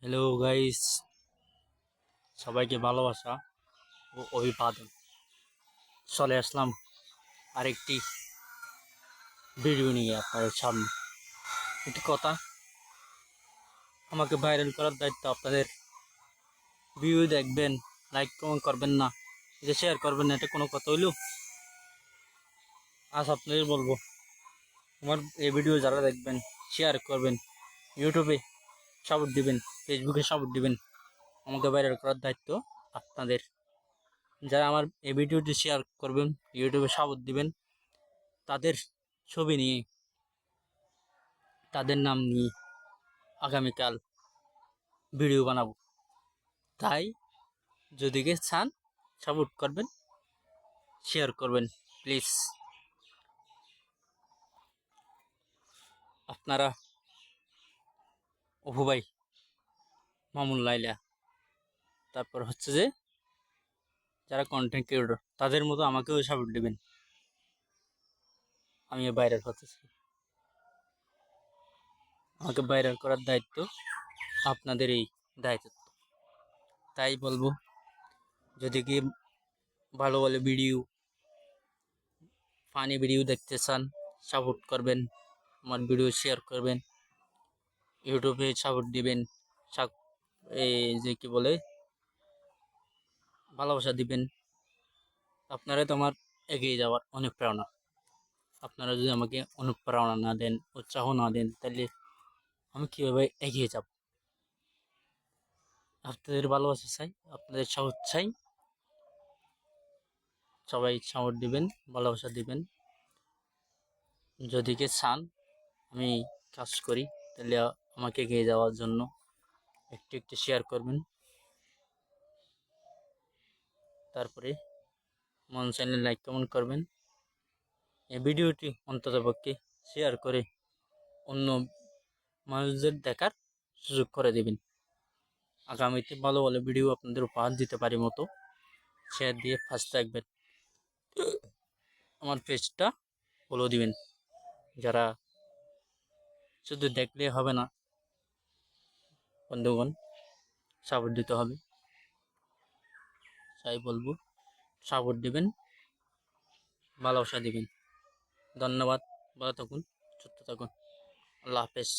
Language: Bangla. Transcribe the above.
হ্যালো গাইস, সবাইকে ভালোবাসা ও অভিবাদন। চলে আসলাম আরেকটি ভিডিও নিয়ে আপনাদের সামনে। একটি কথা, আমাকে ভাইরাল করার দায়িত্ব আপনাদের। ভিডিও দেখবেন, লাইক কমেন্ট করবেন না, এটা শেয়ার করবেন না, এটা কোনো কথা হইল? আজ আপনাদের বলবো, আমার এই ভিডিও যারা দেখবেন শেয়ার করবেন, ইউটিউবে সাপোর্ট দিবেন, ফেসবুকে সাপোর্ট দিবেন, আমাকে ভাইরাল করার দায়িত্ব আপনাদের। যারা আমার এই ভিডিওটি শেয়ার করবেন, ইউটিউবে সাপোর্ট দিবেন, তাদের ছবি নিয়ে, তাদের নাম নিয়ে আগামীকাল ভিডিও বানাবো। তাই যদি কে চান সাপোর্ট করবেন, শেয়ার করবেন প্লিজ। আপনারা অপু ভাই, মামুন লাইলা, তারপর হচ্ছে যে যারা কন্টেন্ট ক্রিয়েটর, তাদের মতো আমাকেও সাপোর্ট দেবেন। আমি ভাইরাল হতে চাই, আমাকে ভাইরাল করার দায়িত্ব আপনাদের, এই দায়িত্ব। তাই বলবো, যদি কি ভালো ভালো ভিডিও, ফানি ভিডিও দেখতে চান, সাপোর্ট করবেন, আমার ভিডিও শেয়ার করবেন, ইউটিউবে সাপোর্ট দিবেন, এই যে কি বলে ভালোবাসা দিবেন। আপনারা তো আমার এগিয়ে যাওয়ার অনুপ্রেরণা। আপনারা যদি আমাকে অনুপ্রেরণা না দেন, উৎসাহ না দেন, তাহলে আমি কীভাবে এগিয়ে যাব? আপনাদের ভালোবাসা চাই, আপনাদের সাহস চাই। সবাই সাপোর্ট দিবেন, ভালোবাসা দিবেন। যদি কে চান আমি কাজ করি, তাহলে আমাকে এগিয়ে যাওয়ার জন্য একটু একটু শেয়ার করবেন। তারপরে মন চাইলে লাইক কমেন্ট করবেন। এই ভিডিওটি অন্ততপক্ষে শেয়ার করে অন্য মানুষদের দেখার সুযোগ করে দেবেন। আগামীতে ভালো ভালো ভিডিও আপনাদের উপহার দিতে পারি মতো শেয়ার দিয়ে ফার্স্ট থাকবেন। আমার পেজটা ফলো দিবেন। যারা শুধু দেখলে হবে না বন্ধুগণ, সাপোর্ট দিতে হবে। তাই বলবো, সাপোর্ট দিবেন, ভালোবাসা দিবেন। ধন্যবাদ। ভালো থাকুন, সুস্থ থাকুন। আল্লাহ হাফেজ।